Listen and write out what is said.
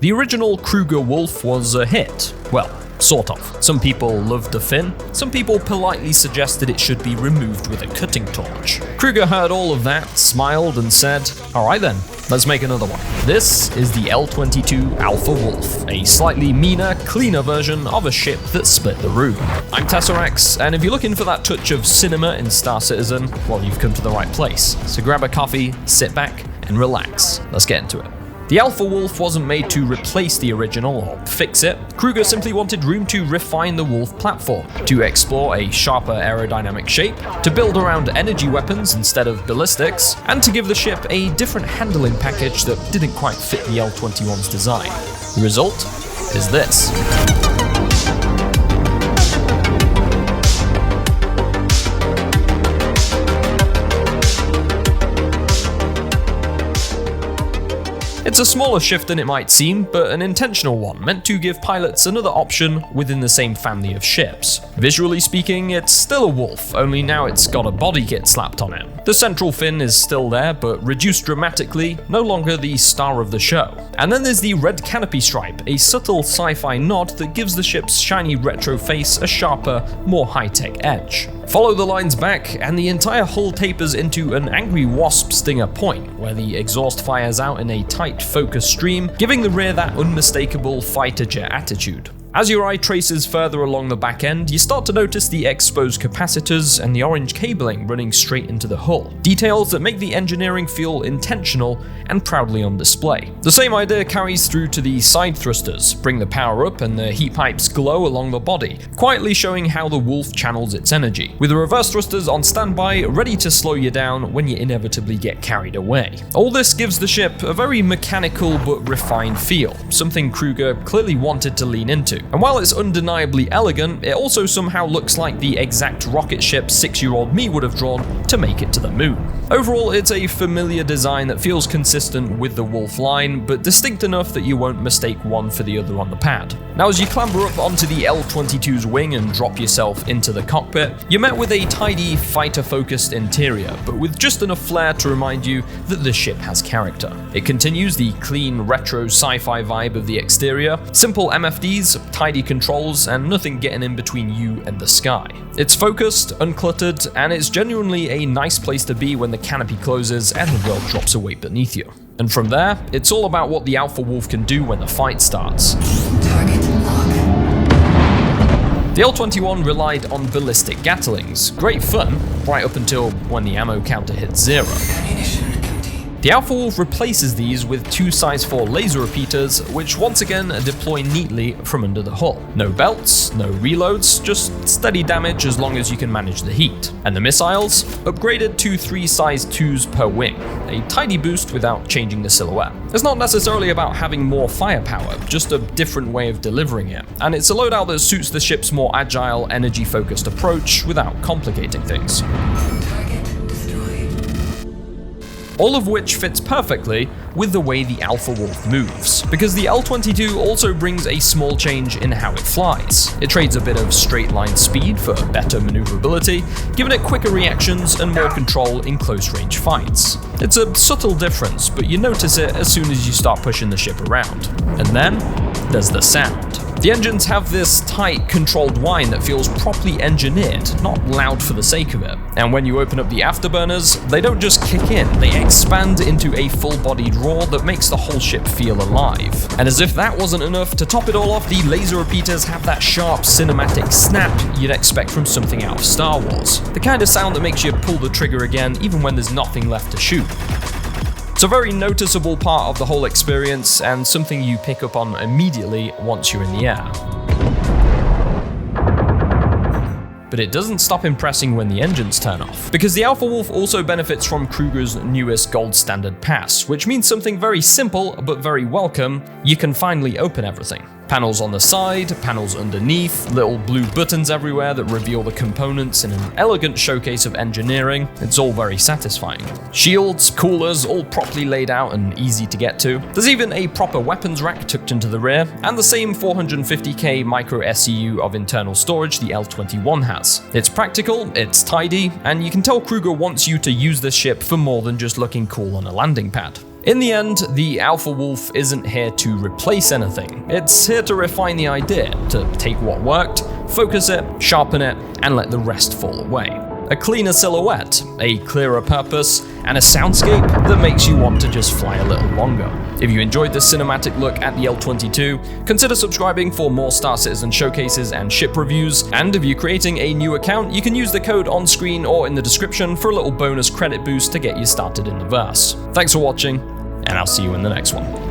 The original Kruger Wolf was a hit. Well, sort of. Some people loved the fin, some people politely suggested it should be removed with a cutting torch. Kruger heard all of that, smiled and said, "Alright then, let's make another one." This is the L-22 Alpha Wolf, a slightly meaner, cleaner version of a ship that split the room. I'm Tesserax, and if you're looking for that touch of cinema in Star Citizen, well, you've come to the right place. So grab a coffee, sit back, and relax. Let's get into it. The Alpha Wolf wasn't made to replace the original or fix it. Kruger simply wanted room to refine the Wolf platform, to explore a sharper aerodynamic shape, to build around energy weapons instead of ballistics, and to give the ship a different handling package that didn't quite fit the L-21's design. The result is this. It's a smaller shift than it might seem, but an intentional one, meant to give pilots another option within the same family of ships. Visually speaking, it's still a Wolf, only now it's got a body kit slapped on it. The central fin is still there, but reduced dramatically, no longer the star of the show. And then there's the red canopy stripe, a subtle sci-fi nod that gives the ship's shiny retro face a sharper, more high-tech edge. Follow the lines back, and the entire hull tapers into an angry wasp stinger point, where the exhaust fires out in a tight focus stream, giving the rear that unmistakable fighter jet attitude. As your eye traces further along the back end, you start to notice the exposed capacitors and the orange cabling running straight into the hull. Details that make the engineering feel intentional and proudly on display. The same idea carries through to the side thrusters, bring the power up and the heat pipes glow along the body, quietly showing how the Wolf channels its energy, with the reverse thrusters on standby, ready to slow you down when you inevitably get carried away. All this gives the ship a very mechanical but refined feel, something Kruger clearly wanted to lean into. And while it's undeniably elegant, it also somehow looks like the exact rocket ship 6-year-old me would have drawn to make it to the moon. Overall, it's a familiar design that feels consistent with the Wolf line, but distinct enough that you won't mistake one for the other on the pad. Now, as you clamber up onto the L-22's wing and drop yourself into the cockpit, you're met with a tidy, fighter-focused interior, but with just enough flair to remind you that the ship has character. It continues the clean, retro sci-fi vibe of the exterior, simple MFDs, tidy controls, and nothing getting in between you and the sky. It's focused, uncluttered, and it's genuinely a nice place to be when the canopy closes and the world drops away beneath you. And from there, it's all about what the Alpha Wolf can do when the fight starts. Target lock. The L-21 relied on ballistic Gatlings. Great fun, right up until when the ammo counter hits 0. Ammunition empty. The Alpha Wolf replaces these with two size 4 laser repeaters, which once again deploy neatly from under the hull. No belts, no reloads, just steady damage as long as you can manage the heat. And the missiles? Upgraded to 3 size 2s per wing, a tidy boost without changing the silhouette. It's not necessarily about having more firepower, just a different way of delivering it, and it's a loadout that suits the ship's more agile, energy-focused approach without complicating things. All of which fits perfectly with the way the Alpha Wolf moves, because the L-22 also brings a small change in how it flies. It trades a bit of straight line speed for better maneuverability, giving it quicker reactions and more control in close range fights. It's a subtle difference, but you notice it as soon as you start pushing the ship around. And then there's the sound. The engines have this tight, controlled whine that feels properly engineered, not loud for the sake of it. And when you open up the afterburners, they don't just kick in, they expand into a full-bodied roar that makes the whole ship feel alive. And as if that wasn't enough, to top it all off, the laser repeaters have that sharp, cinematic snap you'd expect from something out of Star Wars. The kind of sound that makes you pull the trigger again even when there's nothing left to shoot. It's a very noticeable part of the whole experience, and something you pick up on immediately once you're in the air. But it doesn't stop impressing when the engines turn off, because the Alpha Wolf also benefits from Kruger's newest gold standard pass, which means something very simple but very welcome: you can finally open everything. Panels on the side, panels underneath, little blue buttons everywhere that reveal the components in an elegant showcase of engineering. It's all very satisfying. Shields, coolers, all properly laid out and easy to get to. There's even a proper weapons rack tucked into the rear, and the same 450k micro SCU of internal storage the L-21 has. It's practical, it's tidy, and you can tell Kruger wants you to use this ship for more than just looking cool on a landing pad. In the end, the Alpha Wolf isn't here to replace anything. It's here to refine the idea, to take what worked, focus it, sharpen it, and let the rest fall away. A cleaner silhouette, a clearer purpose, and a soundscape that makes you want to just fly a little longer. If you enjoyed this cinematic look at the L-22, consider subscribing for more Star Citizen showcases and ship reviews, and if you're creating a new account, you can use the code on screen or in the description for a little bonus credit boost to get you started in the verse. Thanks for watching, and I'll see you in the next one.